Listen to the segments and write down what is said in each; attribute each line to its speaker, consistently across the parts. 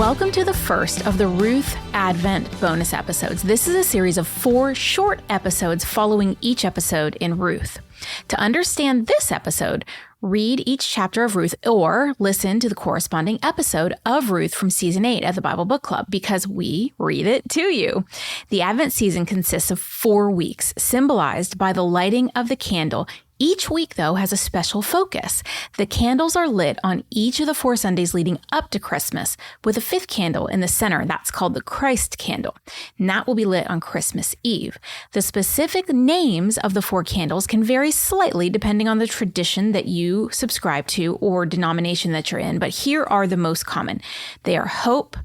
Speaker 1: Welcome to the first of the Ruth Advent bonus episodes. This is a series of 4 short episodes following each episode in Ruth. To understand this episode, read each chapter of Ruth or listen to the corresponding episode of Ruth from Season 8 at the Bible Book Club because we read it to you. The Advent season consists of 4 weeks, symbolized by the lighting of the candle. Each week, though, has a special focus. The candles are lit on each of the 4 Sundays leading up to Christmas, with a 5th candle in the center. That's called the Christ candle, and that will be lit on Christmas Eve. The specific names of the 4 candles can vary slightly depending on the tradition that you subscribe to or denomination that you're in, but here are the most common. They are hope,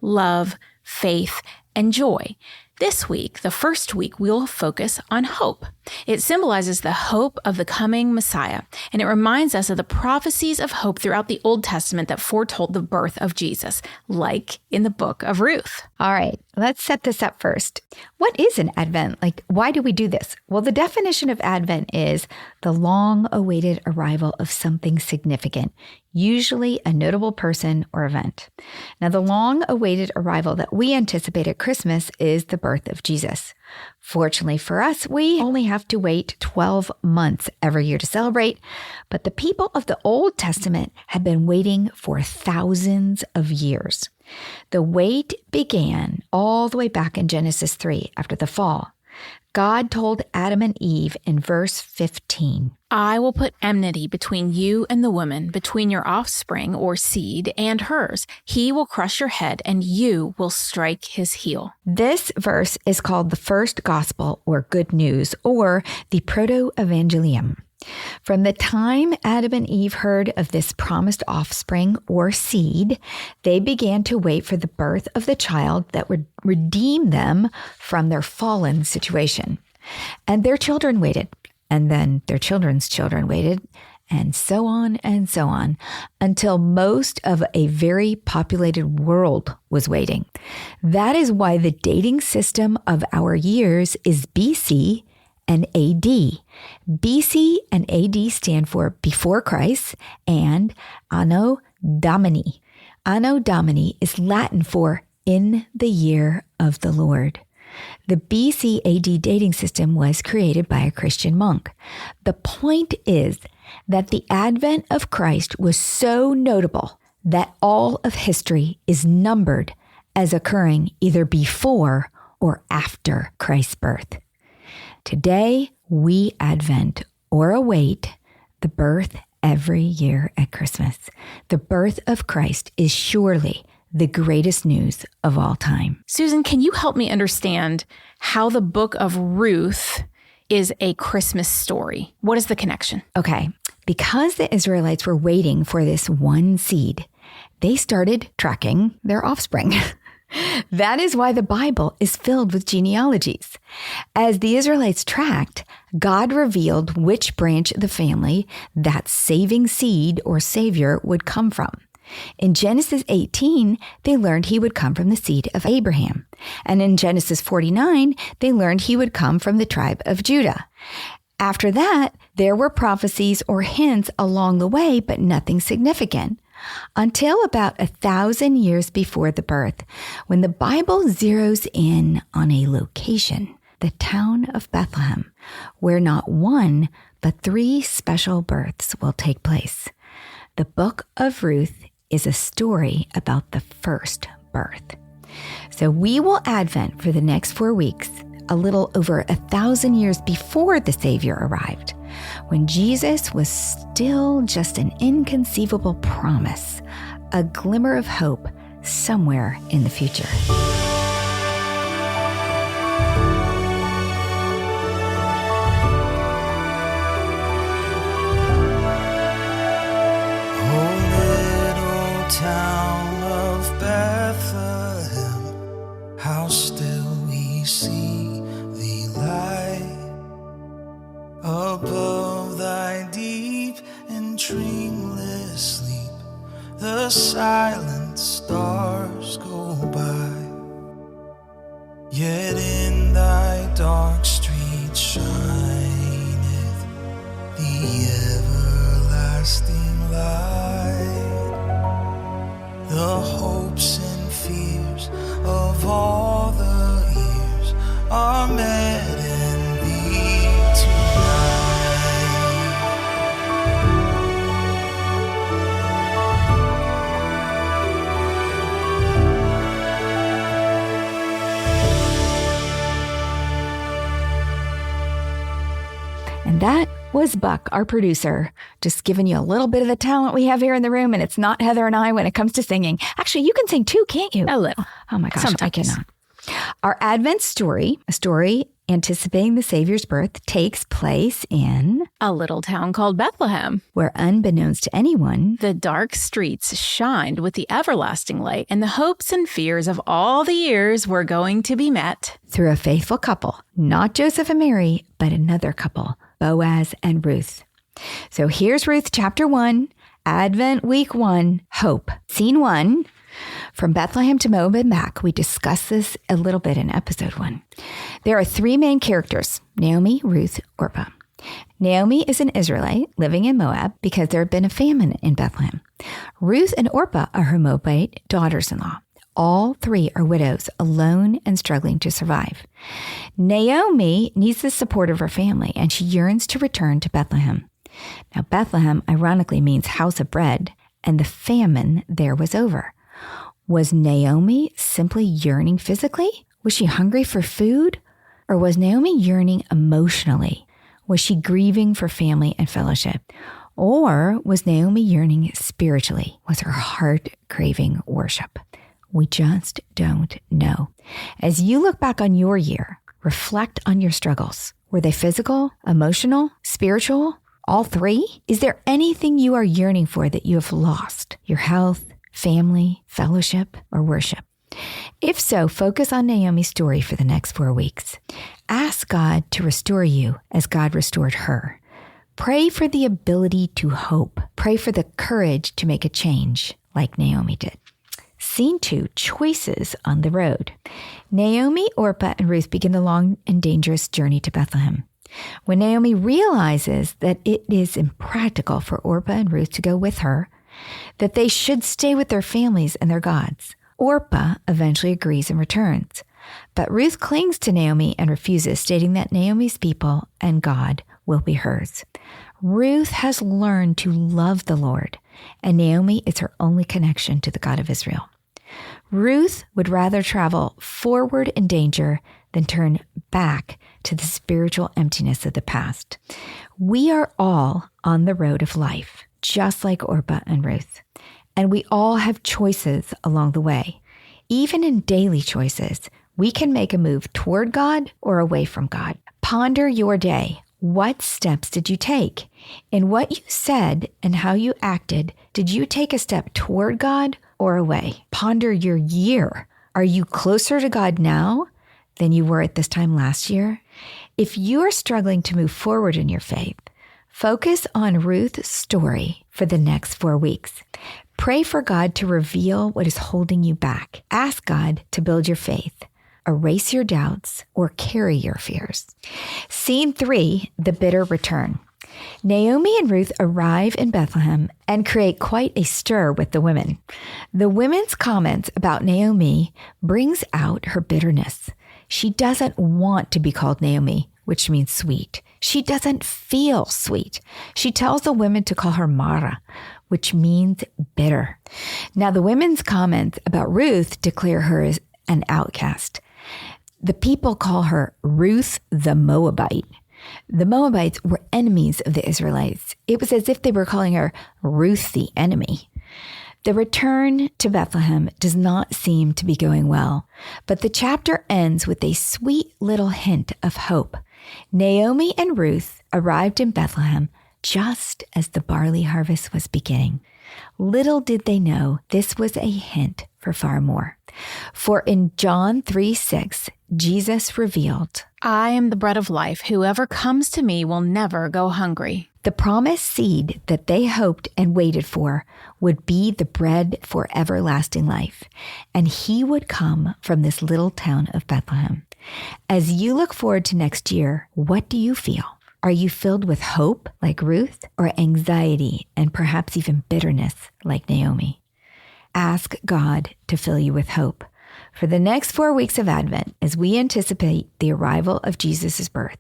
Speaker 1: love, faith, and joy. This week, the first week, we'll focus on hope. It symbolizes the hope of the coming Messiah, and it reminds us of the prophecies of hope throughout the Old Testament that foretold the birth of Jesus, like in the Book of Ruth.
Speaker 2: All right, let's set this up first. What is an Advent? Why do we do this? Well, the definition of Advent is the long-awaited arrival of something significant, usually a notable person or event. Now, the long-awaited arrival that we anticipate at Christmas is the birth of Jesus. Fortunately for us, we only have to wait 12 months every year to celebrate, but the people of the Old Testament had been waiting for thousands of years. The wait began all the way back in Genesis 3 after the fall. God told Adam and Eve in verse 15,
Speaker 1: I will put enmity between you and the woman, between your offspring or seed and hers. He will crush your head and you will strike his heel.
Speaker 2: This verse is called the first gospel or good news or the proto-evangelium. From the time Adam and Eve heard of this promised offspring or seed, they began to wait for the birth of the child that would redeem them from their fallen situation. And their children waited, and then their children's children waited, and so on, until most of a very populated world was waiting. That is why the dating system of our years is BC and AD. BC and AD stand for before Christ and Anno Domini. Anno Domini is Latin for in the year of the Lord. The BC AD dating system was created by a Christian monk. The point is that the advent of Christ was so notable that all of history is numbered as occurring either before or after Christ's birth. Today, we Advent or await the birth every year at Christmas. The birth of Christ is surely the greatest news of all time.
Speaker 1: Susan, can you help me understand how the Book of Ruth is a Christmas story? What is the connection?
Speaker 2: Okay, because the Israelites were waiting for this one seed, they started tracking their offspring. That is why the Bible is filled with genealogies. As the Israelites tracked, God revealed which branch of the family that saving seed or savior would come from. In Genesis 18, they learned he would come from the seed of Abraham. And in Genesis 49, they learned he would come from the tribe of Judah. After that, there were prophecies or hints along the way, but nothing significant. Until about 1,000 years before the birth, when the Bible zeroes in on a location, the town of Bethlehem, where not 1, but 3 special births will take place. The Book of Ruth is a story about the first birth. So we will Advent for the next 4 weeks, a little over 1,000 years before the Savior arrived, when Jesus was still just an inconceivable promise, a glimmer of hope somewhere in the future.
Speaker 3: Town of Bethlehem, how still we see thee lie above thy deep and dreamless sleep. The silent stars go by, yet in thy dark street shineth the everlasting light. The hopes in
Speaker 2: And that was Buck, our producer, just giving you a little bit of the talent we have here in the room. And it's not Heather and I when it comes to singing. Actually, you can sing too, can't you?
Speaker 1: A little.
Speaker 2: Oh my gosh,
Speaker 1: Sometimes.
Speaker 2: I cannot. Our Advent story, a story anticipating the Savior's birth, takes place in
Speaker 1: a little town called Bethlehem,
Speaker 2: where unbeknownst to anyone,
Speaker 1: the dark streets shined with the everlasting light, and the hopes and fears of all the years were going to be met
Speaker 2: through a faithful couple, not Joseph and Mary, but another couple, Boaz and Ruth. So here's Ruth chapter 1, Advent week 1, Hope. Scene 1. From Bethlehem to Moab and back, we discussed this a little bit in episode 1. There are 3 main characters, Naomi, Ruth, Orpah. Naomi is an Israelite living in Moab because there had been a famine in Bethlehem. Ruth and Orpah are her Moabite daughters-in-law. All 3 are widows, alone and struggling to survive. Naomi needs the support of her family, and she yearns to return to Bethlehem. Now, Bethlehem ironically means house of bread, and the famine there was over. Was Naomi simply yearning physically? Was she hungry for food? Or was Naomi yearning emotionally? Was she grieving for family and fellowship? Or was Naomi yearning spiritually? Was her heart craving worship? We just don't know. As you look back on your year, reflect on your struggles. Were they physical, emotional, spiritual? All 3? Is there anything you are yearning for that you have lost? Your health, family, fellowship, or worship? If so, focus on Naomi's story for the next 4 weeks. Ask God to restore you as God restored her. Pray for the ability to hope. Pray for the courage to make a change like Naomi did. Scene 2, choices on the road. Naomi, Orpah, and Ruth begin the long and dangerous journey to Bethlehem. When Naomi realizes that it is impractical for Orpah and Ruth to go with her, that they should stay with their families and their gods, Orpah eventually agrees and returns. But Ruth clings to Naomi and refuses, stating that Naomi's people and God will be hers. Ruth has learned to love the Lord, and Naomi is her only connection to the God of Israel. Ruth would rather travel forward in danger than turn back to the spiritual emptiness of the past. We are all on the road of life, just like Orpah and Ruth. And we all have choices along the way. Even in daily choices, we can make a move toward God or away from God. Ponder your day. What steps did you take? In what you said and how you acted, did you take a step toward God or away? Ponder your year. Are you closer to God now than you were at this time last year? If you are struggling to move forward in your faith, focus on Ruth's story for the next 4 weeks. Pray for God to reveal what is holding you back. Ask God to build your faith, erase your doubts, or carry your fears. Scene 3, the bitter return. Naomi and Ruth arrive in Bethlehem and create quite a stir with the women. The women's comments about Naomi brings out her bitterness. She doesn't want to be called Naomi, which means sweet. She doesn't feel sweet. She tells the women to call her Mara, which means bitter. Now, the women's comments about Ruth declare her as an outcast. The people call her Ruth the Moabite. The Moabites were enemies of the Israelites. It was as if they were calling her Ruth the enemy. The return to Bethlehem does not seem to be going well, but the chapter ends with a sweet little hint of hope. Naomi and Ruth arrived in Bethlehem just as the barley harvest was beginning. Little did they know this was a hint for far more. For in John 3:6, Jesus revealed,
Speaker 1: I am the bread of life. Whoever comes to me will never go hungry.
Speaker 2: The promised seed that they hoped and waited for would be the bread for everlasting life, and he would come from this little town of Bethlehem. As you look forward to next year, what do you feel? Are you filled with hope like Ruth, or anxiety and perhaps even bitterness like Naomi? Ask God to fill you with hope. For the next 4 weeks of Advent, as we anticipate the arrival of Jesus' birth,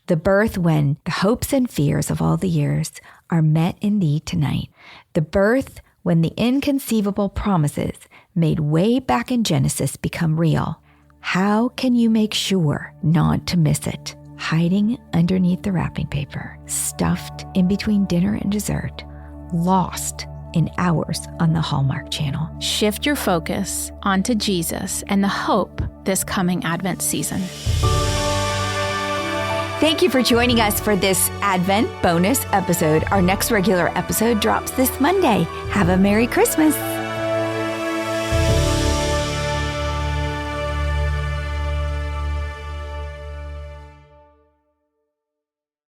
Speaker 2: the birth when the hopes and fears of all the years are met in thee tonight, the birth when the inconceivable promises made way back in Genesis become real, how can you make sure not to miss it hiding underneath the wrapping paper, stuffed in between dinner and dessert, lost in hours on the Hallmark Channel.
Speaker 1: Shift your focus onto Jesus and the hope this coming Advent season.
Speaker 2: Thank you for joining us for this Advent bonus episode. Our next regular episode drops this Monday. Have a Merry Christmas.